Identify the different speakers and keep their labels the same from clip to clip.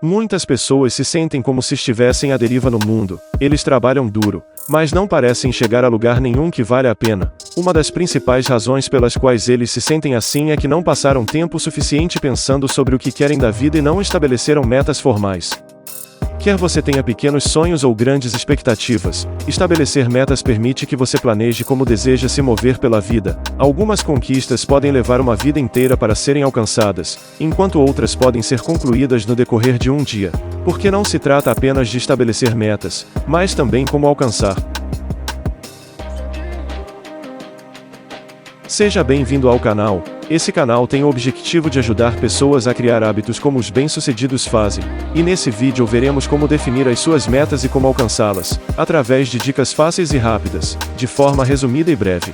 Speaker 1: Muitas pessoas se sentem como se estivessem à deriva no mundo. Eles trabalham duro, mas não parecem chegar a lugar nenhum que vale a pena. Uma das principais razões pelas quais eles se sentem assim é que não passaram tempo suficiente pensando sobre o que querem da vida e não estabeleceram metas formais. Quer você tenha pequenos sonhos ou grandes expectativas, estabelecer metas permite que você planeje como deseja se mover pela vida. Algumas conquistas podem levar uma vida inteira para serem alcançadas, enquanto outras podem ser concluídas no decorrer de um dia. Porque não se trata apenas de estabelecer metas, mas também como alcançar. Seja bem-vindo ao canal. Esse canal tem o objetivo de ajudar pessoas a criar hábitos como os bem-sucedidos fazem, e nesse vídeo veremos como definir as suas metas e como alcançá-las, através de dicas fáceis e rápidas, de forma resumida e breve.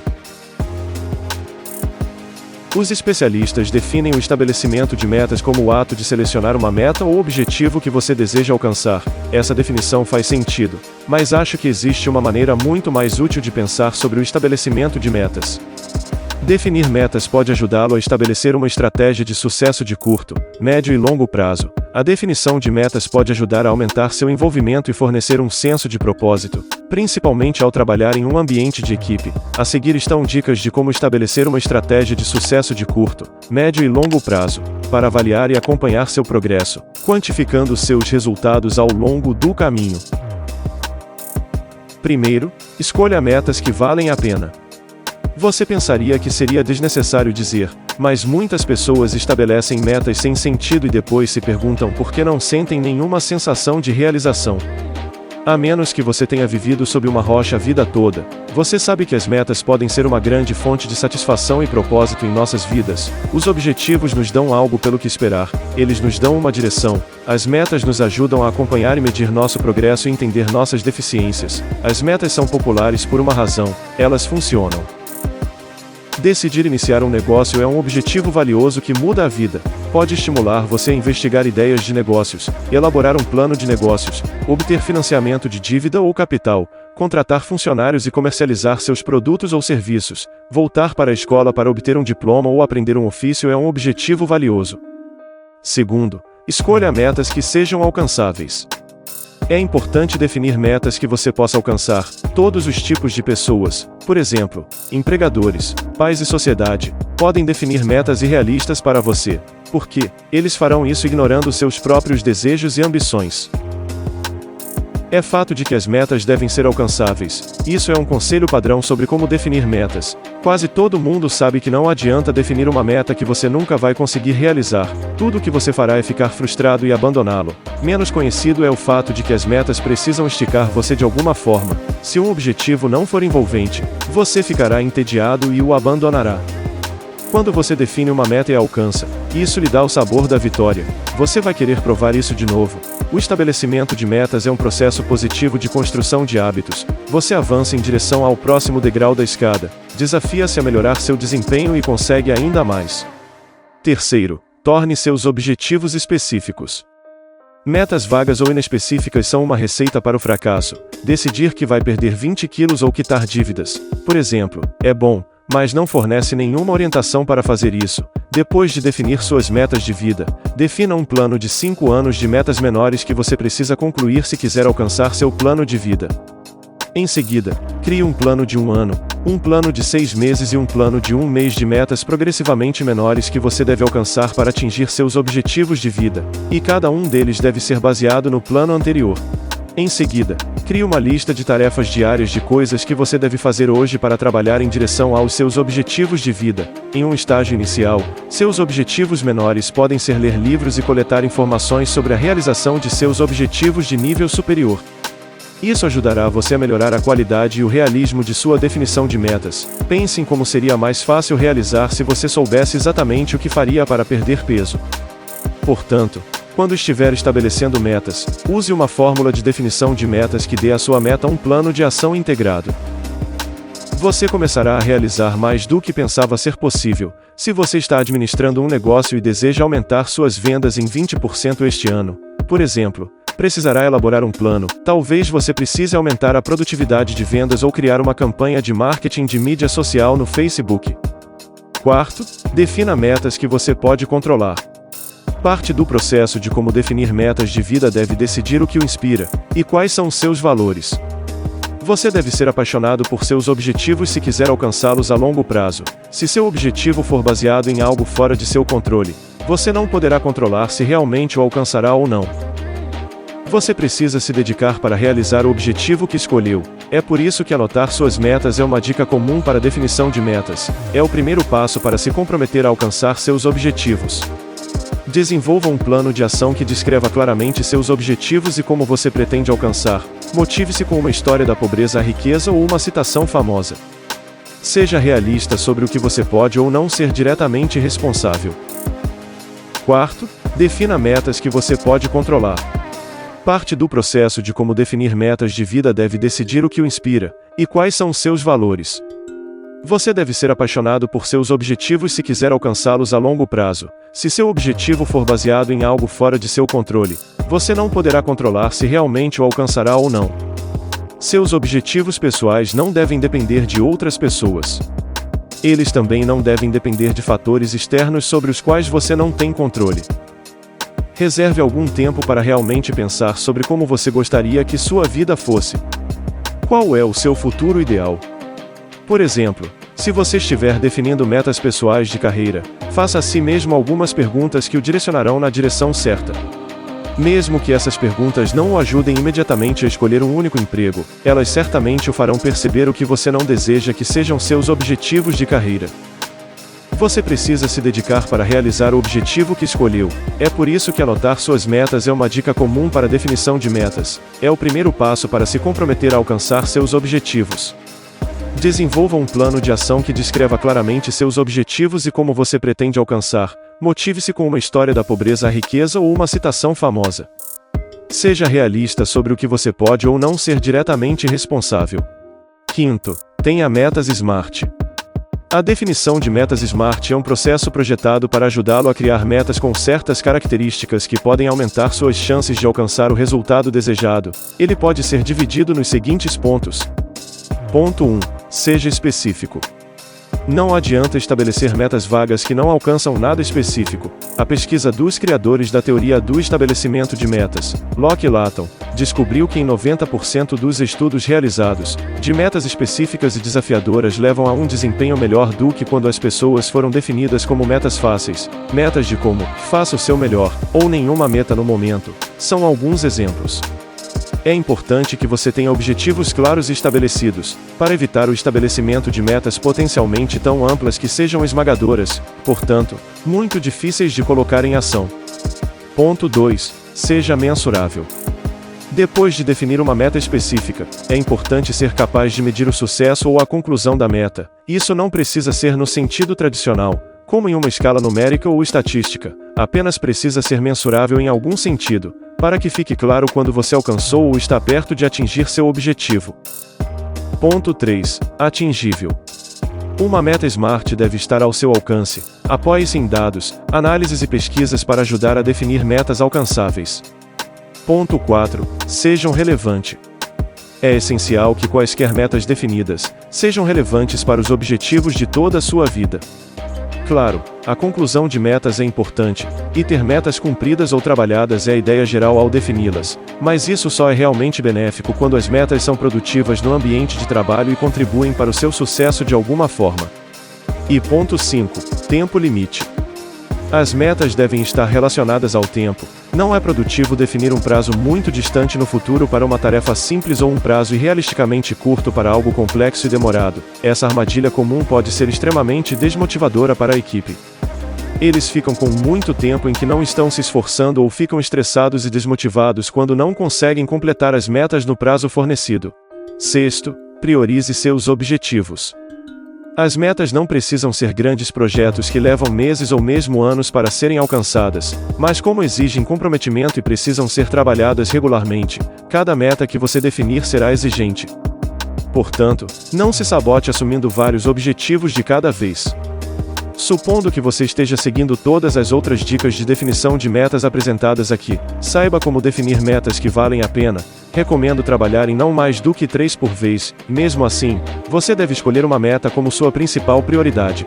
Speaker 1: Os especialistas definem o estabelecimento de metas como o ato de selecionar uma meta ou objetivo que você deseja alcançar. Essa definição faz sentido, mas acho que existe uma maneira muito mais útil de pensar sobre o estabelecimento de metas. Definir metas pode ajudá-lo a estabelecer uma estratégia de sucesso de curto, médio e longo prazo. A definição de metas pode ajudar a aumentar seu envolvimento e fornecer um senso de propósito, principalmente ao trabalhar em um ambiente de equipe. A seguir estão dicas de como estabelecer uma estratégia de sucesso de curto, médio e longo prazo, para avaliar e acompanhar seu progresso, quantificando seus resultados ao longo do caminho. Primeiro, escolha metas que valem a pena. Você pensaria que seria desnecessário dizer, mas muitas pessoas estabelecem metas sem sentido e depois se perguntam por que não sentem nenhuma sensação de realização. A menos que você tenha vivido sob uma rocha a vida toda, você sabe que as metas podem ser uma grande fonte de satisfação e propósito em nossas vidas. Os objetivos nos dão algo pelo que esperar, eles nos dão uma direção. As metas nos ajudam a acompanhar e medir nosso progresso e entender nossas deficiências. As metas são populares por uma razão, elas funcionam. Decidir iniciar um negócio é um objetivo valioso que muda a vida. Pode estimular você a investigar ideias de negócios, elaborar um plano de negócios, obter financiamento de dívida ou capital, contratar funcionários e comercializar seus produtos ou serviços, voltar para a escola para obter um diploma ou aprender um ofício é um objetivo valioso. Segundo, escolha metas que sejam alcançáveis. É importante definir metas que você possa alcançar. Todos os tipos de pessoas, por exemplo, empregadores, pais e sociedade, podem definir metas irrealistas para você, porque eles farão isso ignorando seus próprios desejos e ambições. É fato de que as metas devem ser alcançáveis. Isso é um conselho padrão sobre como definir metas. Quase todo mundo sabe que não adianta definir uma meta que você nunca vai conseguir realizar. Tudo o que você fará é ficar frustrado e abandoná-lo. Menos conhecido é o fato de que as metas precisam esticar você de alguma forma. Se um objetivo não for envolvente, você ficará entediado e o abandonará. Quando você define uma meta e a alcança, isso lhe dá o sabor da vitória. Você vai querer provar isso de novo. O estabelecimento de metas é um processo positivo de construção de hábitos. Você avança em direção ao próximo degrau da escada, desafia-se a melhorar seu desempenho e consegue ainda mais. Terceiro, torne seus objetivos específicos. Metas vagas ou inespecíficas são uma receita para o fracasso. Decidir que vai perder 20 quilos ou quitar dívidas, por exemplo, é bom, mas não fornece nenhuma orientação para fazer isso. Depois de definir suas metas de vida, defina um plano de 5 anos de metas menores que você precisa concluir se quiser alcançar seu plano de vida. Em seguida, crie um plano de 1 ano, um plano de 6 meses e um plano de 1 mês de metas progressivamente menores que você deve alcançar para atingir seus objetivos de vida, e cada um deles deve ser baseado no plano anterior. Em seguida, crie uma lista de tarefas diárias de coisas que você deve fazer hoje para trabalhar em direção aos seus objetivos de vida. Em um estágio inicial, seus objetivos menores podem ser ler livros e coletar informações sobre a realização de seus objetivos de nível superior. Isso ajudará você a melhorar a qualidade e o realismo de sua definição de metas. Pense em como seria mais fácil realizar se você soubesse exatamente o que faria para perder peso. Portanto, quando estiver estabelecendo metas, use uma fórmula de definição de metas que dê à sua meta um plano de ação integrado. Você começará a realizar mais do que pensava ser possível. Se você está administrando um negócio e deseja aumentar suas vendas em 20% este ano, por exemplo, precisará elaborar um plano. Talvez você precise aumentar a produtividade de vendas ou criar uma campanha de marketing de mídia social no Facebook. Quarto, defina metas que você pode controlar. Parte do processo de como definir metas de vida deve decidir o que o inspira e quais são seus valores. Você deve ser apaixonado por seus objetivos se quiser alcançá-los a longo prazo. Se seu objetivo for baseado em algo fora de seu controle, você não poderá controlar se realmente o alcançará ou não. Você precisa se dedicar para realizar o objetivo que escolheu. É por isso que anotar suas metas é uma dica comum para a definição de metas. É o primeiro passo para se comprometer a alcançar seus objetivos. Desenvolva um plano de ação que descreva claramente seus objetivos e como você pretende alcançar. Motive-se com uma história da pobreza à riqueza ou uma citação famosa. Seja realista sobre o que você pode ou não ser diretamente responsável. Quarto, defina metas que você pode controlar. Parte do processo de como definir metas de vida deve decidir o que o inspira e quais são seus valores. Você deve ser apaixonado por seus objetivos se quiser alcançá-los a longo prazo. Se seu objetivo for baseado em algo fora de seu controle, você não poderá controlar se realmente o alcançará ou não. Seus objetivos pessoais não devem depender de outras pessoas. Eles também não devem depender de fatores externos sobre os quais você não tem controle. Reserve algum tempo para realmente pensar sobre como você gostaria que sua vida fosse. Qual é o seu futuro ideal? Por exemplo, se você estiver definindo metas pessoais de carreira, faça a si mesmo algumas perguntas que o direcionarão na direção certa. Mesmo que essas perguntas não o ajudem imediatamente a escolher um único emprego, elas certamente o farão perceber o que você não deseja que sejam seus objetivos de carreira. Você precisa se dedicar para realizar o objetivo que escolheu. É por isso que anotar suas metas é uma dica comum para a definição de metas. É o primeiro passo para se comprometer a alcançar seus objetivos. Desenvolva um plano de ação que descreva claramente seus objetivos e como você pretende alcançar. Motive-se com uma história da pobreza à riqueza ou uma citação famosa. Seja realista sobre o que você pode ou não ser diretamente responsável. Quinto, tenha metas SMART. A definição de metas SMART é um processo projetado para ajudá-lo a criar metas com certas características que podem aumentar suas chances de alcançar o resultado desejado. Ele pode ser dividido nos seguintes pontos. Ponto 1. Seja específico. Não adianta estabelecer metas vagas que não alcançam nada específico. A pesquisa dos criadores da teoria do estabelecimento de metas, Locke e Latton, descobriu que em 90% dos estudos realizados, de metas específicas e desafiadoras levam a um desempenho melhor do que quando as pessoas foram definidas como metas fáceis. Metas de como, faça o seu melhor, ou nenhuma meta no momento, são alguns exemplos. É importante que você tenha objetivos claros e estabelecidos, para evitar o estabelecimento de metas potencialmente tão amplas que sejam esmagadoras, portanto, muito difíceis de colocar em ação. Ponto 2. Seja mensurável. Depois de definir uma meta específica, é importante ser capaz de medir o sucesso ou a conclusão da meta. Isso não precisa ser no sentido tradicional, como em uma escala numérica ou estatística, apenas precisa ser mensurável em algum sentido, para que fique claro quando você alcançou ou está perto de atingir seu objetivo. Ponto 3. Atingível. Uma meta SMART deve estar ao seu alcance. Apoie-se em dados, análises e pesquisas para ajudar a definir metas alcançáveis. Ponto 4. Sejam relevantes. É essencial que quaisquer metas definidas sejam relevantes para os objetivos de toda a sua vida. Claro, a conclusão de metas é importante, e ter metas cumpridas ou trabalhadas é a ideia geral ao defini-las, mas isso só é realmente benéfico quando as metas são produtivas no ambiente de trabalho e contribuem para o seu sucesso de alguma forma. E ponto 5. Tempo limite. As metas devem estar relacionadas ao tempo. Não é produtivo definir um prazo muito distante no futuro para uma tarefa simples ou um prazo irrealisticamente curto para algo complexo e demorado. Essa armadilha comum pode ser extremamente desmotivadora para a equipe. Eles ficam com muito tempo em que não estão se esforçando ou ficam estressados e desmotivados quando não conseguem completar as metas no prazo fornecido. Sexto, priorize seus objetivos. As metas não precisam ser grandes projetos que levam meses ou mesmo anos para serem alcançadas, mas como exigem comprometimento e precisam ser trabalhadas regularmente, cada meta que você definir será exigente. Portanto, não se sabote assumindo vários objetivos de cada vez. Supondo que você esteja seguindo todas as outras dicas de definição de metas apresentadas aqui, saiba como definir metas que valem a pena. Recomendo trabalhar em não mais do que 3 por vez. Mesmo assim, você deve escolher uma meta como sua principal prioridade.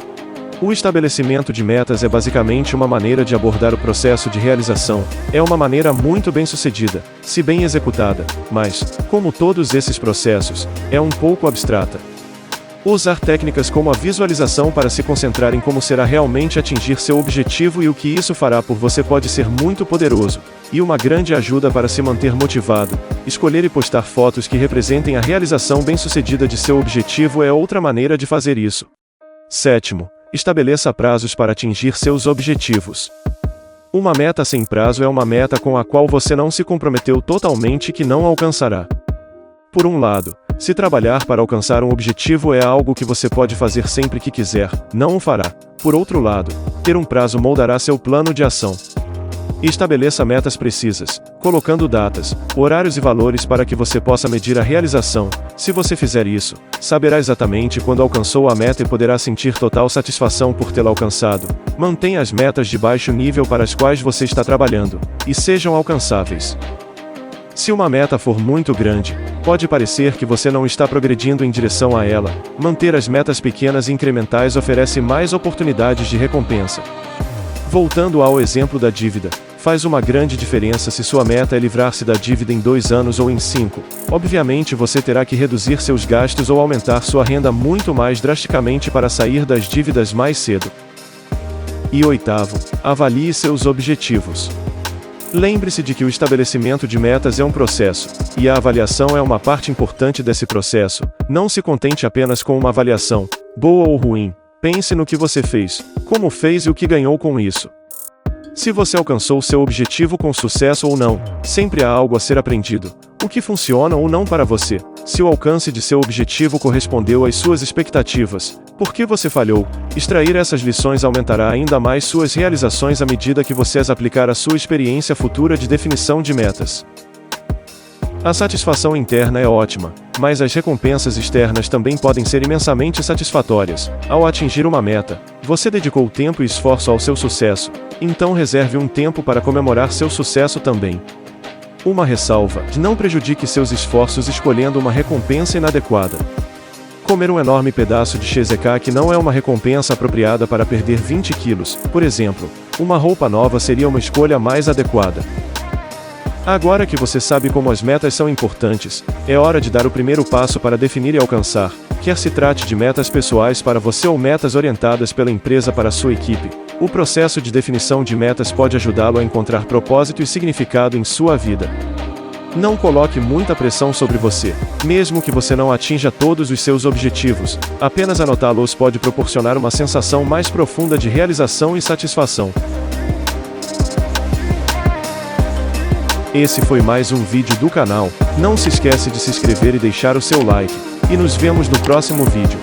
Speaker 1: O estabelecimento de metas é basicamente uma maneira de abordar o processo de realização. É uma maneira muito bem sucedida, se bem executada, mas, como todos esses processos, é um pouco abstrata. Usar técnicas como a visualização para se concentrar em como será realmente atingir seu objetivo e o que isso fará por você pode ser muito poderoso, e uma grande ajuda para se manter motivado. Escolher e postar fotos que representem a realização bem-sucedida de seu objetivo é outra maneira de fazer isso. Sétimo, estabeleça prazos para atingir seus objetivos. Uma meta sem prazo é uma meta com a qual você não se comprometeu totalmente e que não alcançará. Por um lado, se trabalhar para alcançar um objetivo é algo que você pode fazer sempre que quiser, não o fará. Por outro lado, ter um prazo moldará seu plano de ação. Estabeleça metas precisas, colocando datas, horários e valores para que você possa medir a realização. Se você fizer isso, saberá exatamente quando alcançou a meta e poderá sentir total satisfação por tê-la alcançado. Mantenha as metas de baixo nível para as quais você está trabalhando, e sejam alcançáveis. Se uma meta for muito grande, pode parecer que você não está progredindo em direção a ela. Manter as metas pequenas e incrementais oferece mais oportunidades de recompensa. Voltando ao exemplo da dívida, faz uma grande diferença se sua meta é livrar-se da dívida em 2 anos ou em 5. Obviamente você terá que reduzir seus gastos ou aumentar sua renda muito mais drasticamente para sair das dívidas mais cedo. E oitavo, avalie seus objetivos. Lembre-se de que o estabelecimento de metas é um processo, e a avaliação é uma parte importante desse processo. Não se contente apenas com uma avaliação, boa ou ruim. Pense no que você fez, como fez e o que ganhou com isso. Se você alcançou seu objetivo com sucesso ou não, sempre há algo a ser aprendido. O que funciona ou não para você. Se o alcance de seu objetivo correspondeu às suas expectativas, por que você falhou? Extrair essas lições aumentará ainda mais suas realizações à medida que você as aplicar à sua experiência futura de definição de metas. A satisfação interna é ótima, mas as recompensas externas também podem ser imensamente satisfatórias. Ao atingir uma meta, você dedicou tempo e esforço ao seu sucesso, então reserve um tempo para comemorar seu sucesso também. Uma ressalva: não prejudique seus esforços escolhendo uma recompensa inadequada. Comer um enorme pedaço de cheesecake não é uma recompensa apropriada para perder 20 quilos, por exemplo. Uma roupa nova seria uma escolha mais adequada. Agora que você sabe como as metas são importantes, é hora de dar o primeiro passo para definir e alcançar, quer se trate de metas pessoais para você ou metas orientadas pela empresa para sua equipe. O processo de definição de metas pode ajudá-lo a encontrar propósito e significado em sua vida. Não coloque muita pressão sobre você, mesmo que você não atinja todos os seus objetivos. Apenas anotá-los pode proporcionar uma sensação mais profunda de realização e satisfação. Esse foi mais um vídeo do canal. Não se esquece de se inscrever e deixar o seu like. E nos vemos no próximo vídeo.